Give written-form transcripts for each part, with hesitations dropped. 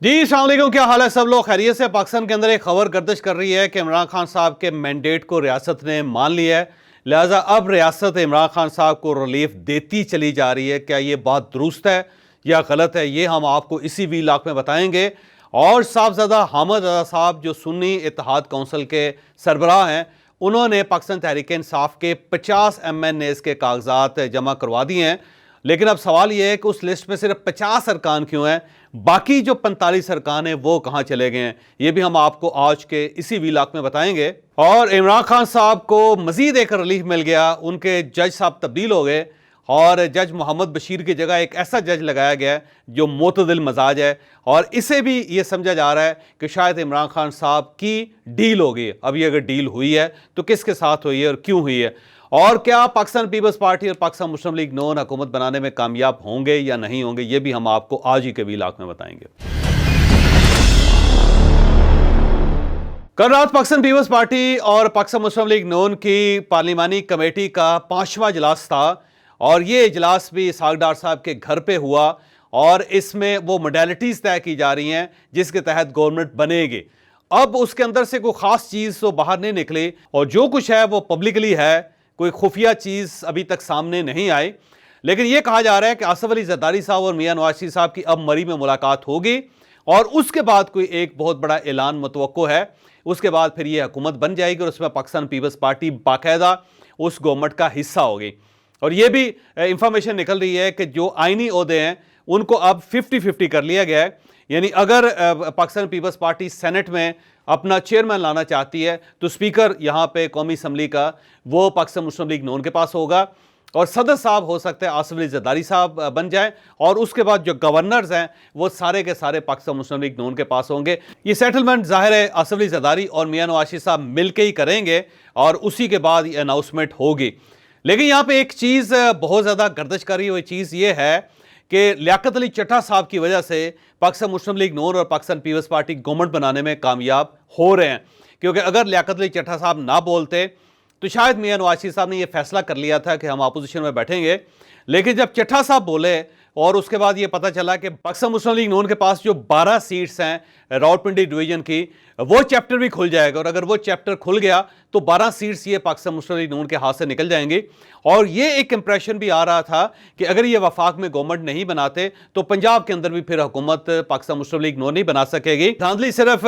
जी अस्सलाम वालेकुम, क्या हाल है सब लोग? खैरियत से? पाकिस्तान के अंदर एक खबर गर्दिश कर रही है कि इमरान खान साहब के मैंडेट को रियासत ने मान लिया है, लिहाजा अब रियासत इमरान खान साहब को रिलीफ देती चली जा रही है। क्या ये बात दुरुस्त है या गलत है, ये हम आपको इसी वीलॉग में बताएंगे। और साहबजादा हामिद रजा साहब जो सुन्नी इत्तेहाद कौंसिल के सरबराह हैं, उन्होंने पाकिस्तान तहरीक इंसाफ के 50 MNAs के कागजात जमा करवा दिए हैं। लेकिन अब सवाल यह है कि उस लिस्ट में सिर्फ 50 अरकान क्यों हैं, बाकी जो 45 अरकान हैं वो कहां चले गए हैं, ये भी हम आपको आज के इसी वीलॉग में बताएंगे। और इमरान खान साहब को मजीद एक रिलीफ मिल गया, उनके जज साहब तब्दील हो गए और जज मोहम्मद बशीर की जगह एक ऐसा जज लगाया गया जो मोतदिल मजाज है। और इसे भी ये समझा जा रहा है कि शायद इमरान खान साहब की डील हो गई। अब ये अगर डील हुई है तो किसके साथ हुई है और क्यों हुई है, और क्या पाकिस्तान पीपल्स पार्टी और पाकिस्तान मुस्लिम लीग नून हुकूमत बनाने में कामयाब होंगे या नहीं होंगे, ये भी हम आपको आज ही के वीलॉग में बताएंगे। कल रात पाकिस्तान पीपल्स पार्टी और पाकिस्तान मुस्लिम लीग नून की पार्लिमानी कमेटी का 5वां इजलास था और ये इजलास भी इसहाक डार साहब के घर पे हुआ और इसमें वो मोडेलिटीज तय की जा रही हैं जिसके तहत गवर्नमेंट बनेगी। अब उसके अंदर से कोई खास चीज तो बाहर नहीं निकली और जो कुछ है वो पब्लिकली है, कोई खुफिया चीज अभी तक सामने नहीं आई। लेकिन यह कहा जा रहा है कि आसिफ अली जरदारी साहब और मियां नवाज शरीफ साहब की अब मरी में मुलाकात होगी और उसके बाद कोई एक बहुत बड़ा ऐलान मुतवक्को है। उसके बाद फिर यह हुकूमत बन जाएगी और उसमें पाकिस्तान पीपल्स पार्टी बाकायदा उस गवर्नमेंट का हिस्सा होगी। और यह भी इंफॉर्मेशन निकल रही है कि जो आईनी ओहदे हैं उनको अब 50-50 कर लिया गया है। यानी अगर पाकिस्तान पीपल्स पार्टी सेनेट में अपना चेयरमैन लाना चाहती है तो स्पीकर यहां पे कौमी असम्बली का वो पाकिस्तान मुस्लिम लीग नून के पास होगा और सदर साहब हो सकते हैं आसिफ अली जरदारी साहब बन जाए और उसके बाद जो गवर्नर्स हैं वो सारे के सारे पाकिस्तान मुस्लिम लीग नून के पास होंगे। ये सेटलमेंट जाहिर है आसिफ अली जरदारी और मियां नवाज शरीफ साहब मिलकर ही करेंगे और उसी के बाद ये अनाउंसमेंट होगी। लेकिन यहां पर एक चीज़ बहुत ज़्यादा गर्दिश कर रही हुई चीज़ ये है कि लियाकत अली चट्टा साहब की वजह से पाकिस्तान मुस्लिम लीग नून और पाकिस्तान पीपल्स पार्टी गवर्नमेंट बनाने में कामयाब हो रहे हैं। क्योंकि अगर लियाकत अली चट्टा साहब ना बोलते तो शायद मियां नवाज शरीफ साहब ने यह फैसला कर लिया था कि हम अपोजिशन में बैठेंगे। लेकिन जब चट्टा साहब बोले और उसके बाद यह पता चला कि पाकिस्तान मुस्लिम लीग नून के पास जो 12 सीट्स हैं रावलपिंडी डिवीजन की, वो चैप्टर भी खुल जाएगा और अगर वो चैप्टर खुल गया तो 12 सीट्स ये पाकिस्तान मुस्लिम लीग नून के हाथ से निकल जाएंगी। और ये एक इंप्रेशन भी आ रहा था कि अगर ये वफाक में गवर्नमेंट नहीं बनाते तो पंजाब के अंदर भी फिर हुकूमत पाकिस्तान मुस्लिम लीग नून नहीं बना सकेगी। धांधली सिर्फ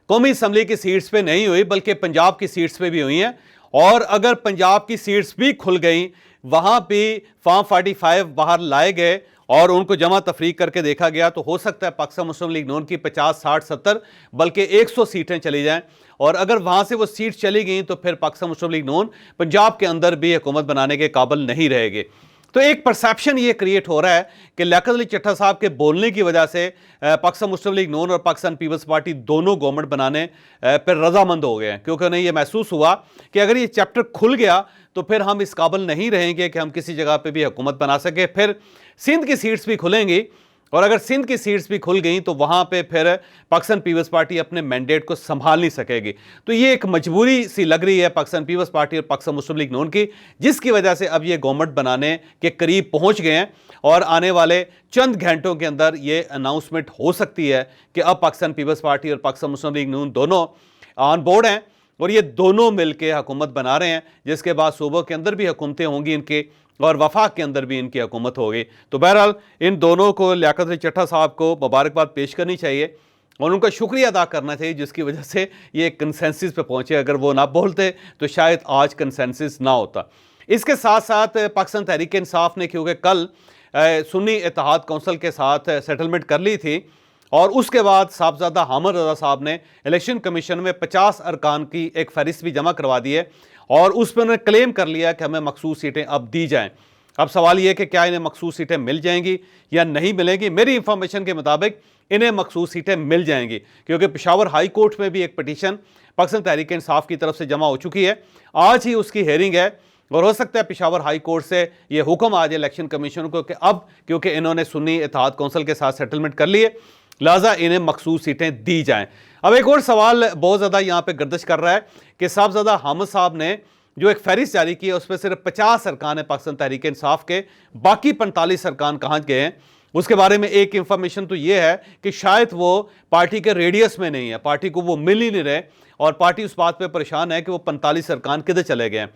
कौमी असम्बली की सीट्स पे नहीं हुई बल्कि पंजाब की सीट्स पे भी हुई हैं और अगर पंजाब की सीट्स भी खुल गई, वहां भी फॉर्म 45 बाहर लाए गए और उनको जमा तफरीक करके देखा गया तो हो सकता है पाकिस्तान मुस्लिम लीग नून की 50, 60, 70 बल्कि 100 सीटें चली जाएं। और अगर वहां से वो सीट चली गई तो फिर पाकिस्तान मुस्लिम लीग नून पंजाब के अंदर भी हुकूमत बनाने के काबिल नहीं रहेगी। तो एक परसेप्शन ये क्रिएट हो रहा है कि लियाकत अली चट्टा साहब के बोलने की वजह से पाकिस्तान मुस्लिम लीग नून और पाकिस्तान पीपल्स पार्टी दोनों गवर्नमेंट बनाने पर रजामंद हो गए हैं, क्योंकि उन्हें यह महसूस हुआ कि अगर ये चैप्टर खुल गया तो फिर हम इस काबिल नहीं रहेंगे कि हम किसी जगह पे भी हुकूमत बना सके। फिर सिंध की सीट्स भी खुलेंगी और अगर सिंध की सीट्स भी खुल गई तो वहां पे फिर पाकिस्तान पीपल्स पार्टी अपने मैंडेट को संभाल नहीं सकेगी। तो ये एक मजबूरी सी लग रही है पाकिस्तान पीपल्स पार्टी और पाकिस्तान मुस्लिम लीग नून की, जिसकी वजह से अब ये गवर्नमेंट बनाने के करीब पहुंच गए हैं और आने वाले चंद घंटों के अंदर ये अनाउंसमेंट हो सकती है कि अब पाकिस्तान पीपल्स पार्टी और पाकिस्तान मुस्लिम लीग नून दोनों ऑन बोर्ड हैं और ये दोनों मिलकर हुकूमत बना रहे हैं, जिसके बाद सूबों के अंदर भी हुकूमतें होंगी इनकी और वफाक के अंदर भी इनकी हुकूमत होगी। तो बहरहाल इन दोनों को लियाकत अली चट्टा साहब को मुबारकबाद पेश करनी चाहिए और उनका शुक्रिया अदा करना चाहिए जिसकी वजह से ये कंसेंसस पे पहुंचे। अगर वो ना बोलते तो शायद आज कंसेंसस ना होता। इसके साथ साथ पाकिस्तान तहरीक इंसाफ ने, क्योंकि कल सुन्नी इत्तेहाद कौंसिल के साथ सेटलमेंट कर ली थी और उसके बाद साहबजादा हामिद रजा साहब ने इलेक्शन कमीशन में 50 अरकान की एक फहरिस्त भी जमा करवा दी है और उस पर उन्होंने क्लेम कर लिया कि हमें मखसूस सीटें अब दी जाएं। अब सवाल यह कि क्या इन्हें मखसूस सीटें मिल जाएंगी या नहीं मिलेंगी। मेरी इंफॉर्मेशन के मुताबिक इन्हें मखसूस सीटें मिल जाएंगी, क्योंकि पेशावर हाई कोर्ट में भी एक पटिशन पाकिस्तान तहरीक इंसाफ की तरफ से जमा हो चुकी है। आज ही उसकी हेयरिंग है और हो सकता है पेशावर हाई कोर्ट से यह हुक्म आ जाए इलेक्शन कमीशन को कि अब क्योंकि इन्होंने सुन्नी इत्तेहाद कौंसिल के साथ सेटलमेंट कर लिए, लिहाजा इन्हें मखसूस सीटें दी जाएं। अब एक और सवाल बहुत ज़्यादा यहाँ पे गर्दिश कर रहा है कि साहबजादा हामिद साहब ने जो एक फहरिस्त जारी की है उसमें सिर्फ 50 अरकान है पाकिस्तान तहरीक इंसाफ के, बाकी 45 अरकान कहाँ गए हैं। उसके बारे में एक इंफॉर्मेशन तो यह है कि शायद वो पार्टी के रेडियस में नहीं है, पार्टी को वो मिल ही नहीं रहे और पार्टी उस बात पे परेशान है कि वो 45 अरकान किधर चले गए हैं।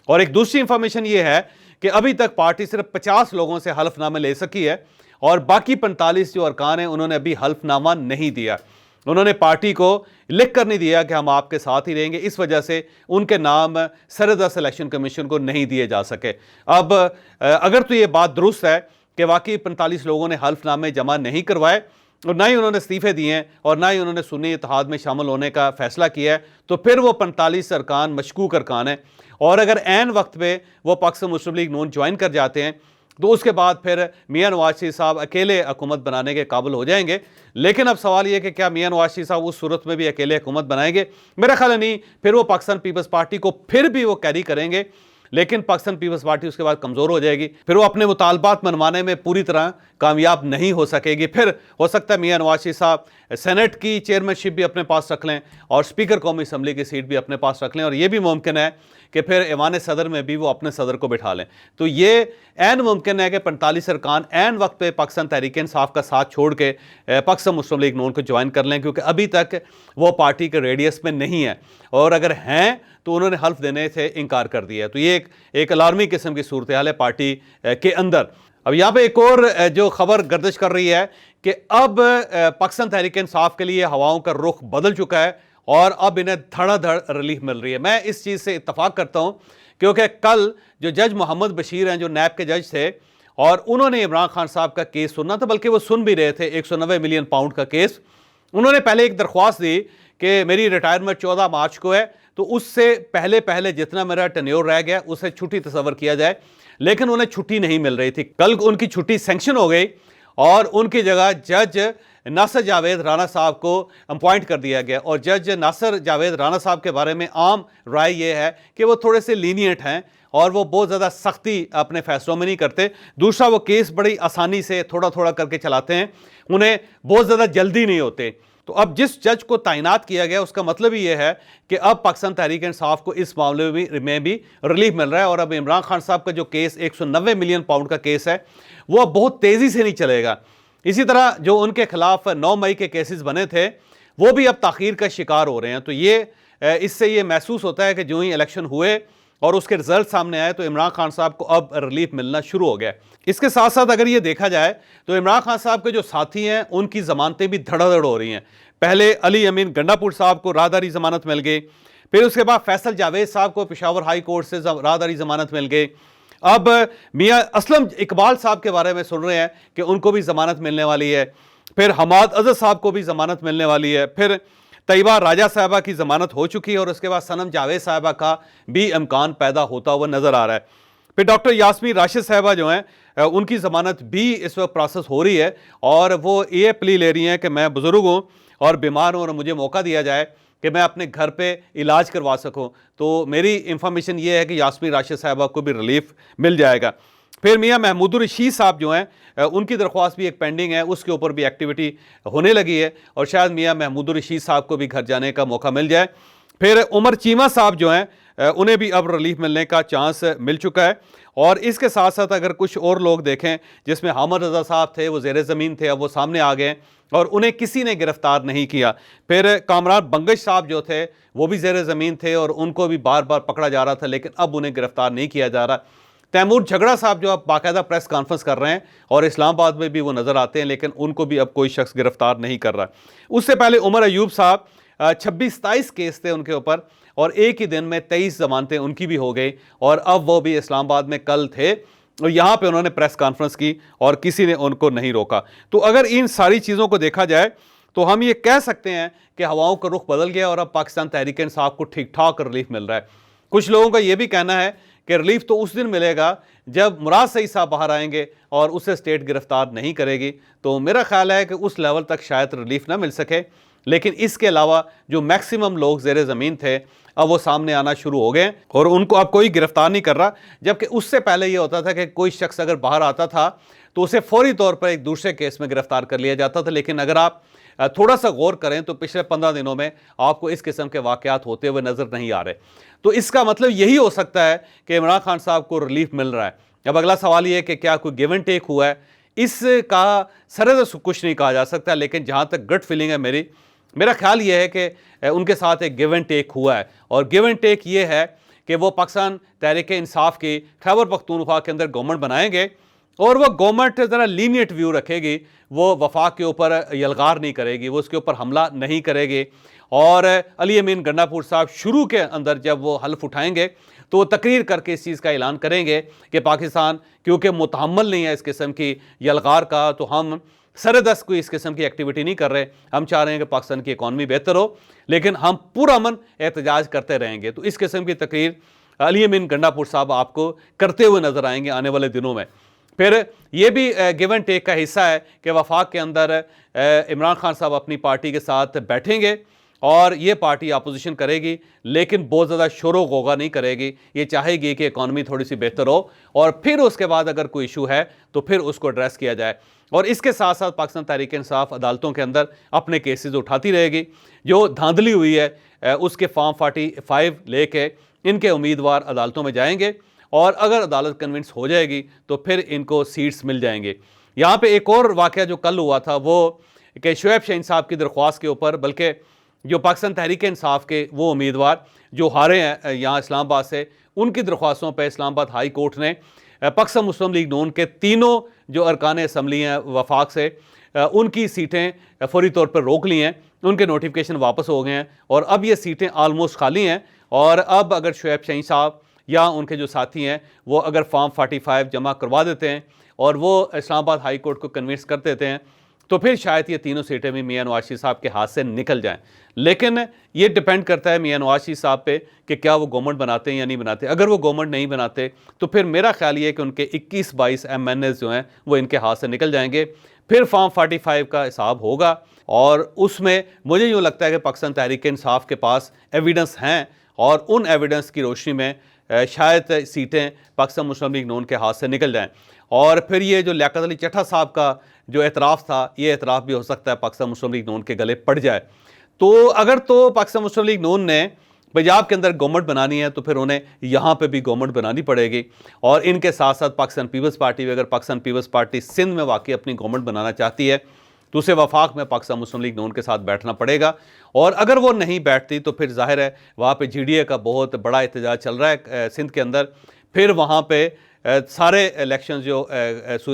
और एक दूसरी इंफॉर्मेशन ये है कि अभी तक पार्टी सिर्फ 50 लोगों से हल्फनामे ले सकी है और बाकी 45 जो अरकान हैं उन्होंने अभी हल्फनामा नहीं दिया। उन्होंने पार्टी को लिख कर नहीं दिया कि हम आपके साथ ही रहेंगे, इस वजह से उनके नाम सर सिलेक्शन कमीशन को नहीं दिए जा सके। अब अगर तो ये बात दुरुस्त है कि वाकई 45 लोगों ने हल्फनामे जमा नहीं करवाए और ना ही उन्होंने इस्तीफे दिए हैं और ना ही उन्होंने सुन्नी इत्तेहाद में शामिल होने का फैसला किया है, तो फिर वो 45 अरकान मशकूक अरकान है। और अगर ऐन वक्त पे वो पाकिस्तान मुस्लिम लीग नून ज्वाइन कर जाते हैं तो उसके बाद फिर मियां नवाज शरीफ साहब अकेले हुकूमत बनाने के काबिल हो जाएंगे। लेकिन अब सवाल यह कि क्या मियां नवाज शरीफ साहब उस सूरत में भी अकेले हुकूमत बनाएंगे? मेरा ख्याल है नहीं। फिर वो पाकिस्तान पीपल्स पार्टी को फिर भी वो कैरी करेंगे, लेकिन पाकिस्तान पीपल्स पार्टी उसके बाद कमज़ोर हो जाएगी, फिर वो अपने मुतालबात मनवाने में पूरी तरह कामयाब नहीं हो सकेगी। फिर हो सकता है मियां नवाज शरीफ साहब सेनेट की चेयरमैनशिप भी अपने पास रख लें और स्पीकर कौमी असम्बली की सीट भी अपने पास रख लें, और ये भी मुमकिन है कि फिर ऐवान सदर में भी वो अपने सदर को बिठा लें। तो ये ऐन मुमकिन है कि 45 अरकान ऐन वक्त पे पाकिस्तान तहरीक इंसाफ का साथ छोड़ के पाकिस्तान मुस्लिम लीग नून को ज्वाइन कर लें, क्योंकि अभी तक वो पार्टी के रेडियस में नहीं है, और अगर हैं तो उन्होंने हल्फ देने से इनकार कर दिया है। तो ये एक अलार्मी किस्म की सूरत हाल है पार्टी के अंदर। अब यहाँ पे एक और जो खबर गर्दिश कर रही है कि अब पाकिस्तान तहरीक इंसाफ के लिए हवाओं का रुख बदल चुका है और अब इन्हें धड़ाधड़ रिलीफ मिल रही है। मैं इस चीज़ से इत्तफाक करता हूँ क्योंकि कल जो जज मोहम्मद बशीर हैं, जो नैब के जज थे, और उन्होंने इमरान खान साहब का केस सुनना था, बल्कि वो सुन भी रहे थे 190 मिलियन पाउंड का केस। उन्होंने पहले एक दरख्वास्त दी कि मेरी रिटायरमेंट 14 मार्च को है, तो उससे पहले पहले जितना मेरा टेन्योर रह गया उसे छुट्टी तस्वर किया जाए, लेकिन उन्हें छुट्टी नहीं मिल रही थी। कल उनकी छुट्टी सैंक्शन हो गई और उनकी जगह जज नासिर जावेद राना साहब को अपॉइंट कर दिया गया। और जज नासिर जावेद राना साहब के बारे में आम राय ये है कि वो थोड़े से लीनियंट हैं और वो बहुत ज़्यादा सख्ती अपने फैसलों में नहीं करते। दूसरा, वो केस बड़ी आसानी से थोड़ा थोड़ा करके चलाते हैं, उन्हें बहुत ज़्यादा जल्दी नहीं होते। तो अब जिस जज को तैनात किया गया उसका मतलब ही यह है कि अब पाकिस्तान तहरीक इंसाफ को इस मामले में भी रिलीफ मिल रहा है। और अब इमरान खान साहब का जो केस 190 मिलियन पाउंड का केस है वो अब बहुत तेज़ी से नहीं चलेगा। इसी तरह जो उनके खिलाफ 9 मई के केसेस बने थे वो भी अब ताख़ीर का शिकार हो रहे हैं। तो ये इससे ये महसूस होता है कि जो ही इलेक्शन हुए और उसके रिजल्ट सामने आए तो इमरान खान साहब को अब रिलीफ मिलना शुरू हो गया। इसके साथ साथ अगर ये देखा जाए तो इमरान खान साहब के जो साथी हैं उनकी ज़मानतें भी धड़ाधड़ हो रही हैं। पहले अली अमीन गंडापुर साहब को राहदारी ज़मानत मिल गई, फिर उसके बाद फैसल जावेद साहब को पेशावर हाई कोर्ट से राहदारी ज़मानत मिल गई। अब मियां असलम इकबाल साहब के बारे में सुन रहे हैं कि उनको भी ज़मानत मिलने वाली है, फिर हमाद अजहर साहब को भी ज़मानत मिलने वाली है, फिर तैयबा राजा साहबा की ज़मानत हो चुकी है और उसके बाद सनम जावेद साहबा का भी इम्कान पैदा होता हुआ नज़र आ रहा है। फिर डॉक्टर यास्मीन राशिद साहबा जो हैं उनकी ज़मानत भी इस वक्त प्रोसेस हो रही है और वो ये प्ली ले रही हैं कि मैं बुज़ुर्ग हूँ और बीमार हूँ और मुझे मौका दिया जाए कि मैं अपने घर पे इलाज करवा सकूँ। तो मेरी इंफॉर्मेशन ये है कि यास्मीन राशिद साहबा को भी रिलीफ मिल जाएगा। फिर मियां महमूदुर रशीद साहब जो हैं उनकी दरख्वास्त भी एक पेंडिंग है, उसके ऊपर भी एक्टिविटी होने लगी है और शायद मियां महमूदुर रशीद साहब को भी घर जाने का मौका मिल जाए। फिर उमर चीमा साहब जो हैं उन्हें भी अब रिलीफ मिलने का चांस मिल चुका है। और इसके साथ साथ अगर कुछ और लोग देखें जिसमें हामिद रज़ा साहब थे, वो ज़ेरे ज़मीन थे, अब वो सामने आ गए और उन्हें किसी ने गिरफ्तार नहीं किया। फिर कामरान बंगश साहब जो थे वो भी ज़ेरे ज़मीन थे और उनको भी बार बार पकड़ा जा रहा था, लेकिन अब उन्हें गिरफ्तार नहीं किया जा रहा। तैमूर झगड़ा साहब जो अब बाकायदा प्रेस कॉन्फ्रेंस कर रहे हैं और इस्लामाबाद में भी वो नज़र आते हैं, लेकिन उनको भी अब कोई शख्स गिरफ्तार नहीं कर रहा। उससे पहले उमर अयूब साहब 26-27 केस थे उनके ऊपर और एक ही दिन में 23 ज़मानतें उनकी भी हो गई और अब वो भी इस्लामाबाद में कल थे और यहाँ पे उन्होंने प्रेस कॉन्फ्रेंस की और किसी ने उनको नहीं रोका। तो अगर इन सारी चीज़ों को देखा जाए तो हम ये कह सकते हैं कि हवाओं का रुख बदल गया और अब पाकिस्तान तहरीक इंसाफ को ठीक ठाक रिलीफ मिल रहा है। कुछ लोगों का ये भी कहना है कि रिलीफ तो उस दिन मिलेगा जब मुराद सईद साहब बाहर आएंगे और उसे स्टेट गिरफ्तार नहीं करेगी। तो मेरा ख्याल है कि उस लेवल तक शायद रिलीफ ना मिल सके, लेकिन इसके अलावा जो मैक्सिमम लोग ज़ेरे ज़मीन थे अब वो सामने आना शुरू हो गए और उनको अब कोई गिरफ्तार नहीं कर रहा। जबकि उससे पहले ये होता था कि कोई शख्स अगर बाहर आता था तो उसे फौरी तौर पर एक दूसरे केस में गिरफ्तार कर लिया जाता था। लेकिन अगर आप थोड़ा सा गौर करें तो पिछले 15 दिनों में आपको इस किस्म के वाक़यात होते हुए नज़र नहीं आ रहे। तो इसका मतलब यही हो सकता है कि इमरान खान साहब को रिलीफ मिल रहा है। अब अगला सवाल ये है कि क्या कोई गिव एंड टेक हुआ है? इसका सरहद से कुछ नहीं कहा जा सकता, लेकिन जहाँ तक गट फीलिंग है मेरा ख्याल ये है कि उनके साथ एक गिव एंड टेक हुआ है। और गिव एंड टेक ये है कि वो पाकिस्तान तहरीक इंसाफ की खैबर पख्तूनख्वा के अंदर गवर्नमेंट बनाएंगे और वो गवर्नमेंट ज़रा लीनियट व्यू रखेगी, वो वफाक के ऊपर यलगार नहीं करेगी, वो उसके ऊपर हमला नहीं करेगी। और अली अमीन गंडापुर साहब शुरू के अंदर जब वो हल्फ उठाएंगे तो वो तकरीर करके इस चीज़ का ऐलान करेंगे कि पाकिस्तान क्योंकि मुतहम्मल नहीं है इस किस्म की यलगार का, तो हम सरदस्त कोई इस किस्म की एक्टिविटी नहीं कर रहे। हम चाह रहे हैं कि पाकिस्तान की इकॉनमी बेहतर हो, लेकिन हम पुरअमन एहतजाज करते रहेंगे। तो इस किस्म की तकरीर अली अमीन गंडापुर साहब आपको करते हुए नजर आएंगे आने वाले दिनों में। फिर ये भी गिव एंड टेक का हिस्सा है कि वफाक के अंदर इमरान खान साहब अपनी पार्टी के साथ बैठेंगे और ये पार्टी अपोजिशन करेगी, लेकिन बहुत ज़्यादा शोरो गोगा नहीं करेगी। ये चाहेगी कि इकॉनमी थोड़ी सी बेहतर हो और फिर उसके बाद अगर कोई इशू है तो फिर उसको एड्रेस किया जाए। और इसके साथ साथ पाकिस्तान तहरीक इंसाफ अदालतों के अंदर अपने केसेस उठाती रहेगी। जो धांधली हुई है उसके फॉर्म 45 लेके इनके उम्मीदवार अदालतों में जाएंगे और अगर अदालत कन्विंस हो जाएगी तो फिर इनको सीट्स मिल जाएंगे। यहाँ पे एक और वाक़या जो कल हुआ था वो कि शुएब शाहीन साहब की दरख्वास्त के ऊपर, बल्कि जो पाकिस्तान तहरीक इंसाफ के वो उम्मीदवार जो हारे हैं यहाँ इस्लामाबाद से, उनकी दरख्वास्तों पर इस्लामाबाद हाई कोर्ट ने पाकिस्तान मुस्लिम लीग नून के तीनों जो अरकान असम्बली हैं वफाक से, उनकी सीटें फौरी तौर पर रोक ली हैं, उनके नोटिफिकेशन वापस हो गए हैं और अब ये सीटें आलमोस्ट खाली हैं। और अब अगर शुएब शाहीन साहब या उनके जो साथी हैं वो अगर फॉर्म 45 जमा करवा देते हैं और वो इस्लामाबाद हाई कोर्ट को कन्विंस कर देते हैं तो फिर शायद ये तीनों सीटें भी मियां नवाज शरीफ साहब के हाथ से निकल जाएं। लेकिन ये डिपेंड करता है मियां नवाज शरीफ साहब पे कि क्या वो गवर्नमेंट बनाते हैं या नहीं बनाते। अगर वो गवर्नमेंट नहीं बनाते तो फिर मेरा ख्याल ये है कि उनके 21-22 MNAs जो हैं वो इनके हाथ से निकल जाएंगे। फिर फॉर्म 45 का हिसाब होगा और उसमें मुझे यूँ लगता है कि पाकिस्तान तहरीक इंसाफ के पास एविडेंस हैं और उन एविडेंस की रोशनी में शायद सीटें पाकिस्तान मुस्लिम लीग नून के हाथ से निकल जाएं। और फिर ये जो लियाकत अली चट्टा साहब का जो एतराफ़ था, ये एतराफ़ भी हो सकता है पाकिस्तान मुस्लिम लीग नून के गले पड़ जाए। तो अगर तो पाकिस्तान मुस्लिम लीग नून ने पंजाब के अंदर गवर्नमेंट बनानी है तो फिर उन्हें यहाँ पे भी गवर्नमेंट बनानी पड़ेगी। और इनके साथ साथ पाकिस्तान पीपल्स पार्टी भी, अगर पाकिस्तान पीपल्स पार्टी सिंध में वाकई अपनी गवर्नमेंट बनाना चाहती है तो उसे वफाक में पाकिस्तान मुस्लिम लीग नून के साथ बैठना पड़ेगा। और अगर वो नहीं बैठती तो फिर जाहिर है वहाँ पे GDA का बहुत बड़ा एहतजाज चल रहा है सिंध के अंदर। फिर वहाँ पे सारे इलेक्शन जो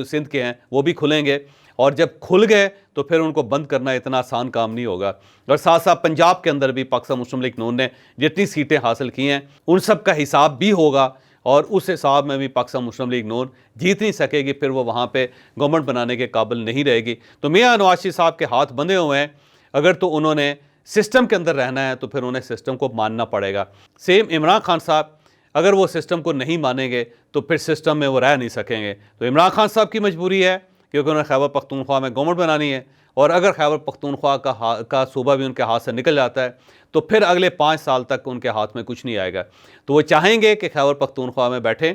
सिंध के हैं वो भी खुलेंगे और जब खुल गए तो फिर उनको बंद करना इतना आसान काम नहीं होगा। और साथ साथ पंजाब के अंदर भी पाकिस्तान मुस्लिम लीग नून ने जितनी सीटें हासिल की हैं उन सब का हिसाब भी होगा और उस हिसाब में भी पाकिस्तान मुस्लिम लीग नून जीत नहीं सकेगी, फिर वो वहाँ पे गवर्नमेंट बनाने के काबिल नहीं रहेगी। तो मियां नवाज शरीफ साहब के हाथ बंधे हुए हैं। अगर तो उन्होंने सिस्टम के अंदर रहना है तो फिर उन्हें सिस्टम को मानना पड़ेगा। सेम इमरान खान साहब अगर वो सिस्टम को नहीं मानेंगे तो फिर सिस्टम में वो रह नहीं सकेंगे। तो इमरान खान साहब की मजबूरी है क्योंकि उन्हें खैबर पख्तूनख्वा में गवर्नमेंट बनानी है और अगर खैबर पख्तूनख्वा का सूबा भी उनके हाथ से निकल जाता है तो फिर अगले 5 साल तक उनके हाथ में कुछ नहीं आएगा। तो वो चाहेंगे कि खैबर पख्तूनख्वा में बैठें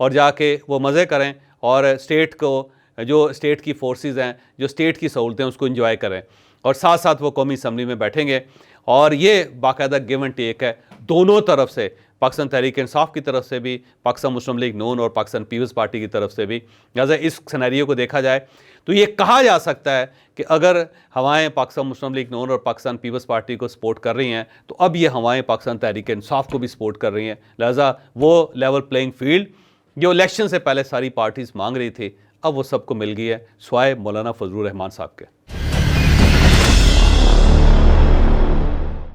और जाके वो मज़े करें और स्टेट को, जो स्टेट की फोर्सेस हैं, जो स्टेट की सहूलतें उसको इंजॉय करें और साथ साथ वो कौमी असम्बली में बैठेंगे। और ये बाकायदा गिव एंड टेक है दोनों तरफ से, पाकिस्तान तहरीक इंसाफ की तरफ से भी, पाकिस्तान मुस्लिम लीग नून और पाकिस्तान पीपल्स पार्टी की तरफ से भी। लिहाजा इस सिनेरियो को देखा जाए तो ये कहा जा सकता है कि अगर हवाएं पाकिस्तान मुस्लिम लीग नून और पाकिस्तान पीपल्स पार्टी को सपोर्ट कर रही हैं तो अब ये हवाएं पाकिस्तान तहरीक इंसाफ को भी सपोर्ट कर रही हैं। लिहाजा वो लेवल प्लेइंग फील्ड जो इलेक्शन से पहले सारी पार्टीज़ मांग रही थी अब वो सबको मिल गई है, स्वाय मौलाना फजलुर रहमान साहब के।